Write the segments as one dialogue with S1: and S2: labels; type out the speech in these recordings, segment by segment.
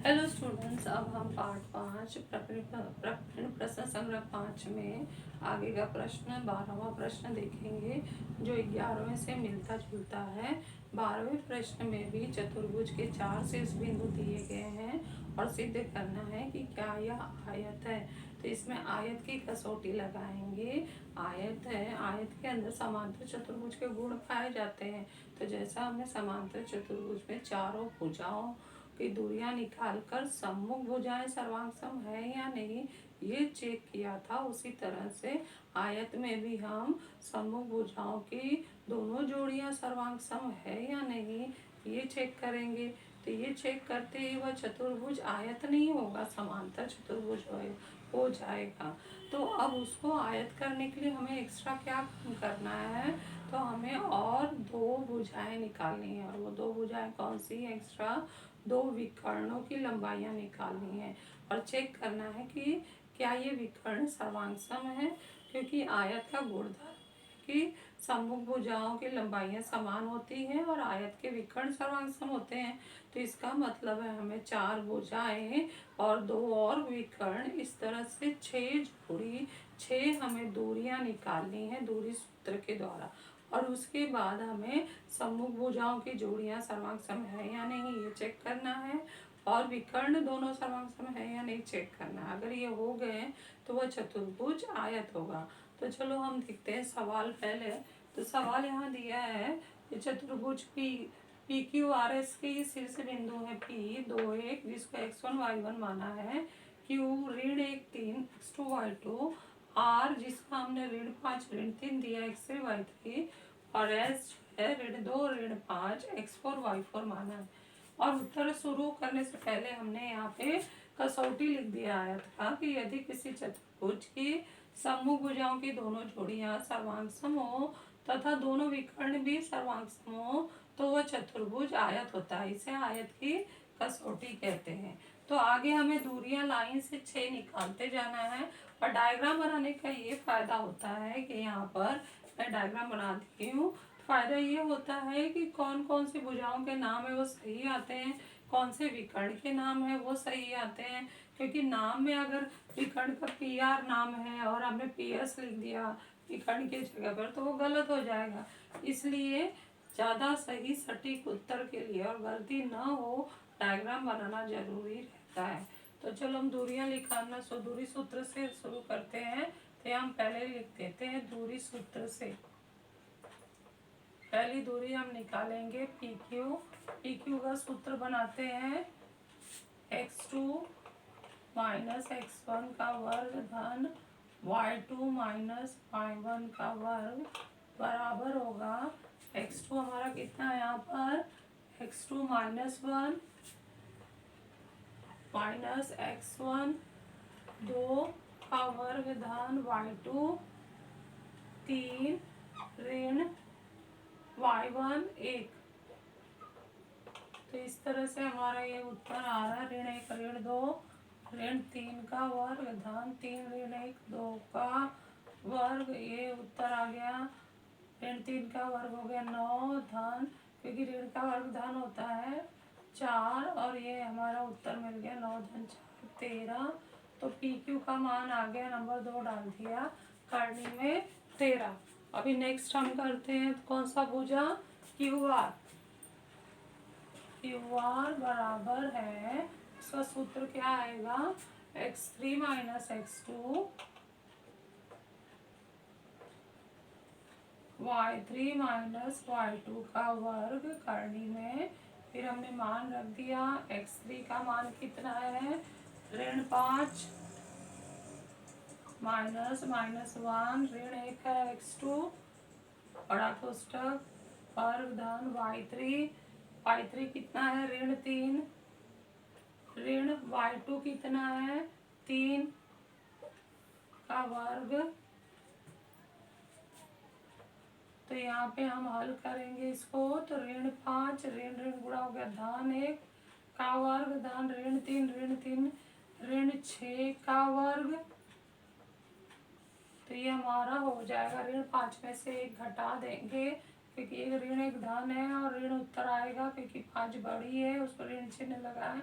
S1: Hello students, अब हम पाठ 5 प्रकरण प्रश्न संग्रह 5 में आगे का प्रश्न 12वां प्रश्न देखेंगे, जो 11वें से मिलता जुलता है। 12वें प्रश्न में भी चतुर्भुज के 4 शीर्ष बिंदु दिए गए हैं और सिद्ध करना है कि क्या यह आयत है। तो इसमें आयत की कसौटी लगाएंगे। आयत है, आयत के अंदर समांतर चतुर्भुज के गुण पाए जाते हैं। तो जैसा हमने समांतर चतुर्भुज में चारों भुजाओं की दूरियां निकालकर सम्मुख भुजाएं सर्वांग है या नहीं ये चेक किया था, उसी तरह से आयत में भी हम सम्मुख भुजाओं की दोनों जोड़ियां सर्वांग है या नहीं ये चेक करेंगे। तो ये चेक करते ही वह चतुर्भुज आयत नहीं होगा, समांतर चतुर्भुज हो जाएगा। तो अब उसको आयत करने के लिए हमें एक्स्ट्रा क्या करना है, तो हमें और 2 भुजाएं निकालनी है। और वो 2 भुजाएं कौन सी है? एक्स्ट्रा 2 विकर्णों की लंबाइयां निकालनी है और चेक करना है कि क्या ये विकर्ण सर्वांग है, क्योंकि आयत का गुणधर्म कि सम्मुख भुजाओं की लंबाइयां समान होती हैं और आयत के विकर्ण सर्वांग होते हैं। तो इसका मतलब है हमें 4 भुजाएं और 2 और विकर्ण, इस तरह से 6 जोड़ी 6 हमें दूरियां निकालनी है दूरी सूत्र के द्वारा। और उसके बाद हमें सम्मुख भुजाओं की जोड़ियां सर्वांग है या नहीं ये चेक करना है, और विकर्ण दोनों सर्वांग है या नहीं चेक करना है। अगर ये हो गए तो वह चतुर्भुज आयत होगा। तो चलो हम देखते हैं सवाल पहले। तो सवाल यहाँ दिया है कि चतुर्भुज पी क्यू आर एस के शीर्ष बिंदु है P 2 1 जिसको x1 y1 माना है, Q ऋण 1 3 x2 y2, R जिसका हमने ऋण 5 ऋण 3 दिया x3 y3, और S है ऋण 2 ऋण 5 x4 y4 माना है। और उत्तर शुरू करने से पहले हमने यहाँ पे कसौटी लिख दिया आया था कि यदि किसी चतुर्भुज की सम्मुख भुजाओं की दोनों जोड़ियां सर्वांग हो तथा दोनों विकर्ण भी सर्वांग हो तो वह चतुर्भुज आयत होता है। इसे आयत की कसौटी कहते हैं। तो आगे हमें दूरियां लाइन से 6 निकालते जाना है। और डायग्राम बनाने का ये फायदा होता है कि यहाँ पर मैं डायग्राम बना दी हूँ। फायदा ये होता है कि कौन कौन सी भुजाओं के नाम है वो सही आते हैं, कौन से विकर्ण के नाम है वो सही आते हैं। क्योंकि नाम में अगर विकर्ण का PR नाम है और हमने PS लिख दिया विकर्ण की जगह पर तो वो गलत हो जाएगा। इसलिए ज़्यादा सही सटीक उत्तर के लिए और गलती न हो डायग्राम बनाना जरूरी रहता है। तो चलो हम दूरियां निकालना दूरी सूत्र से शुरू करते हैं। तो हम पहले लिख देते हैं दूरी सूत्र से। पहली दूरी हम निकालेंगे PQ का सूत्र बनाते हैं x2 माइनस x1 का वर्ग धन y2 माइनस y1 का वर्ग बराबर होगा x2 हमारा कितना है यहाँ पर x2 माइनस 1 माइनस x1 2 का वर्ग धन y2 3 ऋण y1 1। तो इस तरह से हमारा ये उत्तर आ रहा है ऋण 1 ऋण 2 ऋण 3 का वर्ग धन 3 ऋण 1 2 का वर्ग। ये उत्तर आ गया ऋण 3 का वर्ग हो गया 9 धन, क्योंकि ऋण का वर्ग धन होता है 4, और ये हमारा उत्तर मिल गया 9 धन 4 13। तो PQ का मान आ गया नंबर 2 डाल दिया करनी में 13। अभी नेक्स्ट हम करते हैं कौन सा भुजा QR बराबर है, इसका सूत्र क्या आएगा x3 minus x2 y3 minus y2 का वर्ग करनी में। फिर हमने मान रख दिया x3 का मान कितना है ऋण 5 माइनस माइनस 1 ऋण 1 है x2 बड़ा कोष्टक वर्ग धन y3 कितना है ऋण 3 ऋण y2 कितना है 3 का वर्ग। तो यहाँ पे हम हल करेंगे इसको। तो ऋण 5 ऋण ऋण गुणा हो गया धन 1 का वर्ग धन ऋण 3 ऋण 6 का वर्ग। तो ये हमारा हो जाएगा ऋण 5 में से 1 घटा देंगे क्योंकि एक ऋण 1 धन है और ऋण उत्तर आएगा क्योंकि 5 बड़ी है उस पर ऋण चिन्ह लगा है।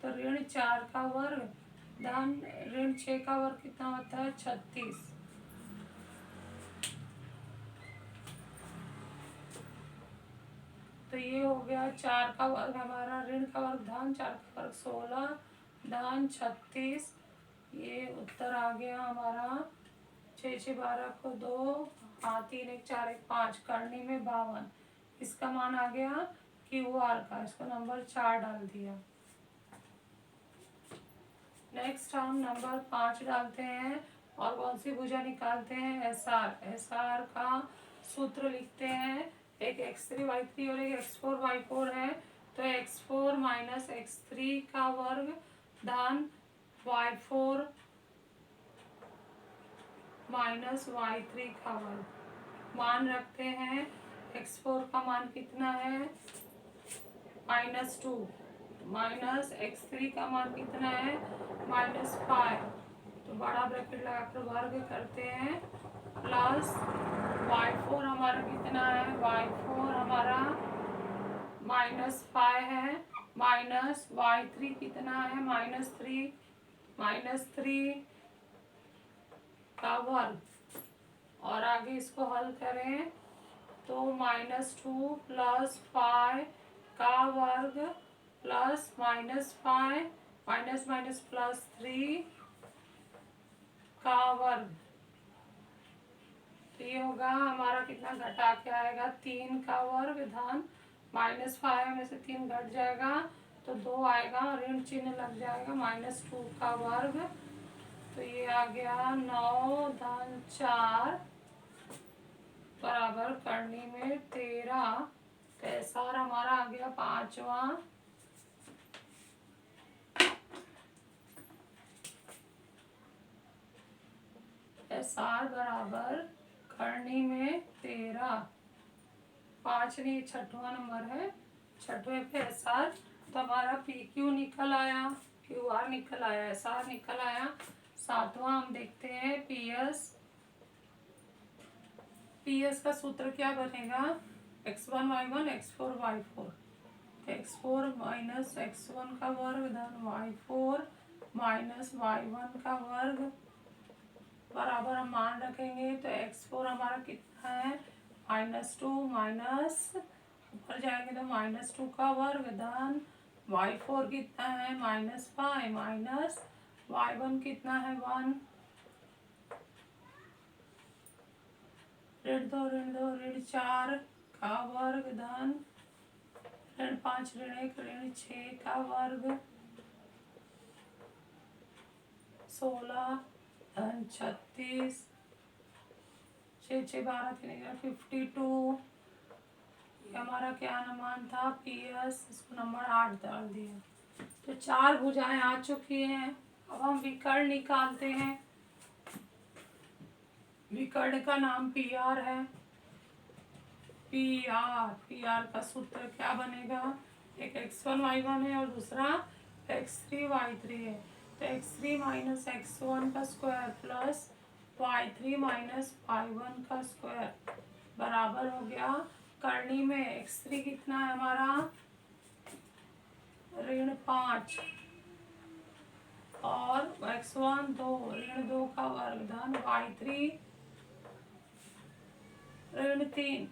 S1: तो ऋण 4 का वर्ग धन ऋण 6 का वर्ग कितना होता है 36। तो ये हो गया 4 का वर्ग हमारा, ऋण का वर्ग धन 4 का वर्ग 16 धन 36। ये उत्तर आ गया हमारा 6 6 12 को 2, हाँ 3 1 4 1 5, करनी में 52। इसका मान आ गया QR का, इसको नंबर 4 डाल दिया। नेक्स्ट हम नंबर 5 डालते हैं और कौन सी भुजा निकालते हैं SR। SR का सूत्र लिखते हैं, एक x3y3 और एक x4y4 है, तो x4 माइनस x3 का वर्ग धन y4 माइनस y3 का वर्ग। मान रखते हैं, x4 का मान कितना है -2, माइनस x3 का मान कितना है -5। तो बड़ा ब्रैकेट लगाकर वर्ग करते हैं, प्लस y4 हमारा कितना है, y4 हमारा -5 है, माइनस y3 कितना है -3 का वर्ग। और आगे इसको हल करें तो -2 प्लस 5 का वर्ग प्लस -5 माइनस माइनस प्लस 3 का वर्ग। तो ये होगा हमारा कितना, घटा के आएगा 3 का वर्ग धन -5 में से 3 घट जाएगा तो 2 आएगा, ऋण चिन्ह लग जाएगा, -2 का वर्ग। तो ये आ गया 9 धन 4 बराबर करनी में 13। तो SR हमारा आ गया 5वां। SR बराबर करनी में 13, 5 नहीं 6वां नंबर है, 6वें पे SR। तो हमारा PQ निकल आया, QR निकल आया, SR निकल आया। 7वां हम देखते हैं PS का सूत्र क्या बनेगा, x1y1 x4y4, x4 minus x1 का वर्ग धन y4 माइनस y1 का वर्ग बराबर हम मान रखेंगे। तो x4 हमारा कितना है -2 माइनस ऊपर जाएंगे तो -2 का वर्ग धन y4 कितना है -5 माइनस y1 कितना है 1, ऋण 2 ऋण 4 का वर्ग धन ऋण 5 ऋण 1 ऋण 6 का वर्ग 16 धन 36, 6 6 12 3 52। ये हमारा क्या अनुमान था PS, इसको नंबर 8 डाल दिया। तो 4 भुजाएं आ चुकी हैं। अब हम विकर्ण निकालते हैं। विकर्ण का नाम PR है। PR का सूत्र क्या बनेगा, एक x1y1 है और दूसरा x3y3 है। तो x3 माइनस x1 का square plus y3 minus y1 का स्क्वायर बराबर हो गया, करनी में x3 कितना है हमारा ऋण 5 और x1 2 ऋण 2 का वर्ग धन y3 ऋण 3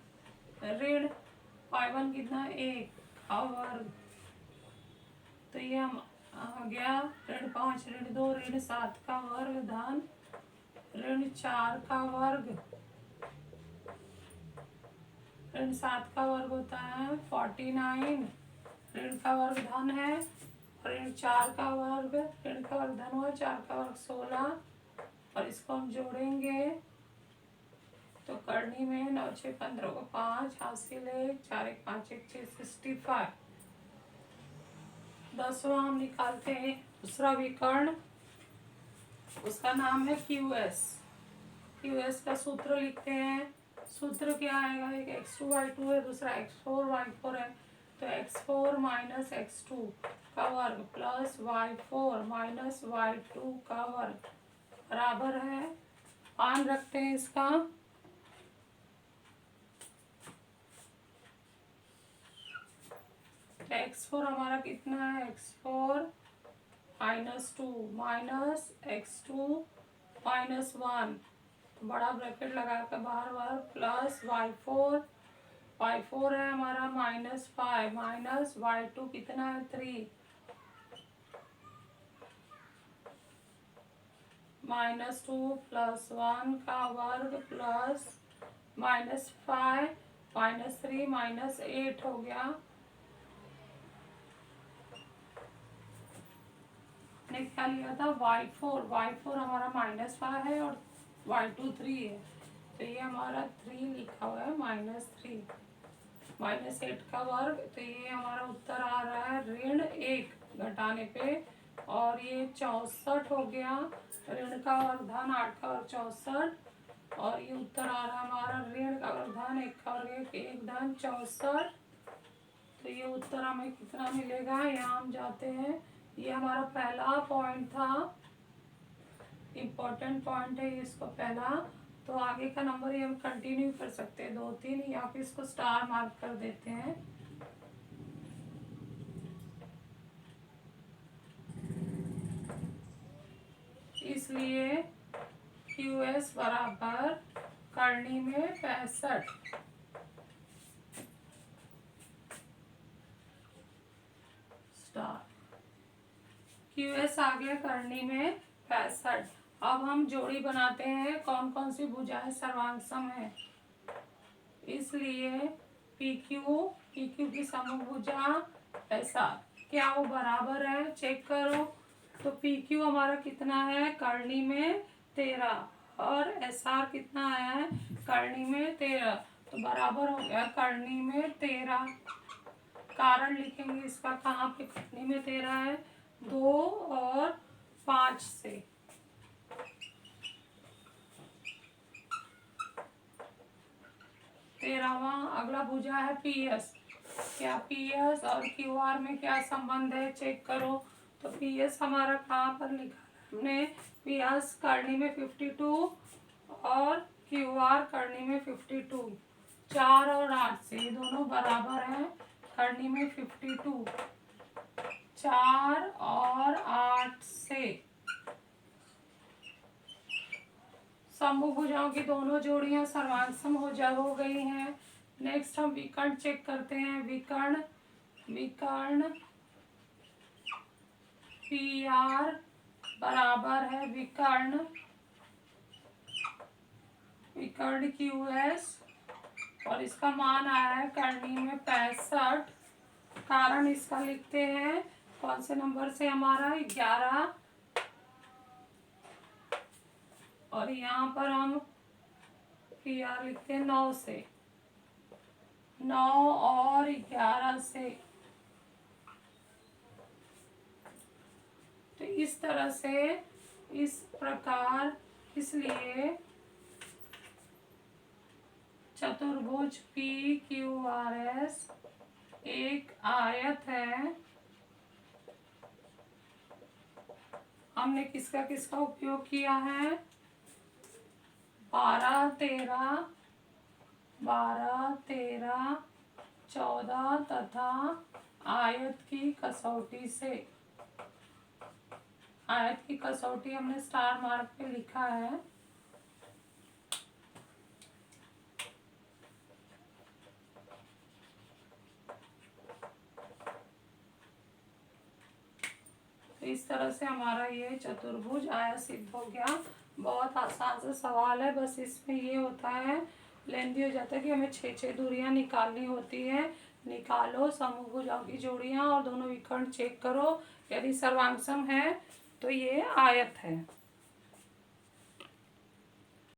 S1: ऋण y1 कितना 1 का वर्ग। तो ये हम आ गया ऋण 5 ऋण 2 ऋण 7 का वर्ग धन ऋण 4 का वर्ग। ऋण 7 का वर्ग होता है 49, ऋण का वर्ग धन है, ऋण 4 का वर्ग, ऋण का वर्ग धन हुआ 4 का वर्ग 16, और इसको हम जोड़ेंगे तो करनी में 9 6 15 को 5 हासिल है, 4 1 5 1 6 65। 10वां हम निकालते हैं दूसरा विकर्ण, उसका नाम है QS का सूत्र लिखते हैं। सूत्र क्या आएगा, एक x2y2 है दूसरा x4y4 है। तो x4 माइनस x2 का वर्ग प्लस y4 माइनस y2 का वर्ग बराबर है, मान रखते हैं इसका। x4 हमारा कितना है x4 -2 माइनस x2 -1, बड़ा ब्रैकेट लगा कर बाहर बाहर प्लस y4 है हमारा -5 माइनस y2 कितना है 3 -2 + 1 का वर्ग प्लस -5 -3 -8 हो गया। ने क्या लिया था y4 हमारा -5 है और y2 3 है, तो ये हमारा 3 लिखा हुआ है -3 -8 का वर्ग, तो ये हमारा उत्तर आ रहा है -1 घटाने पे, और ये 64 हो गया। ऋण का वर्गधन 8 का वर्ग 64, और ये उत्तर आ रहा है हमारा ऋण का वर्गधन 1 का वर्ग 1 धन 64। तो ये उत्तर हमें कितना मिलेगा, यहाँ हम जाते हैं, ये हमारा पहला पॉइंट था, इम्पोर्टेंट पॉइंट है इसको पहला। तो आगे का नंबर ये हम कंटिन्यू कर सकते हैं 2 3, या फिर इसको स्टार मार्क कर देते हैं। इसलिए QS बराबर करनी में 65 स्टार, QS आ गया करनी में 65। अब हम जोड़ी बनाते हैं, कौन कौन सी भुजाएं सर्वांगसम है। इसलिए PQ की समभुजा SR, क्या वो बराबर है, चेक करो। तो PQ हमारा कितना है, करनी में 13, और SR कितना आया है, करनी में 13, तो बराबर हो गया करनी में 13। कारण लिखेंगे इसका, कहाँ पे करनी में 13 है, 2 और 5 से। 13वां अगला भुजा है PS, क्या PS और QR में क्या संबंध है, चेक करो। तो PS हमारा कहाँ पर लिखा है हमने, PS करनी में 52 और QR करनी में 52, 4 और 8 से, ये दोनों बराबर हैं, करनी में 52, 4 और 8 से। समभुजाओं की दोनों जोड़ियां सर्वांगसम हो गई हैं। नेक्स्ट हम विकर्ण चेक करते हैं। विकर्ण PR बराबर है विकर्ण QS, और इसका मान आया है करनी में 65। कारण इसका लिखते हैं कौन से नंबर से, हमारा 11, और यहाँ पर हम PR लिखते हैं 9 से, 9 और 11 से। तो इस तरह से, इस प्रकार, इसलिए चतुर्भुज PQRS एक आयत है। हमने किसका किसका उपयोग किया है, 12 13 14 तथा आयत की कसौटी से। आयत की कसौटी हमने स्टार मार्क पे लिखा है। तो इस तरह से हमारा ये चतुर्भुज आयत सिद्ध हो गया। बहुत आसान सा सवाल है, बस इसमें ये होता है, लेंदी हो जाता है कि हमें 6 दूरियां निकालनी होती है। निकालो समभुजाओं की जोड़ियां और दोनों विकर्ण चेक करो, यदि सर्वांगसम है तो ये आयत है।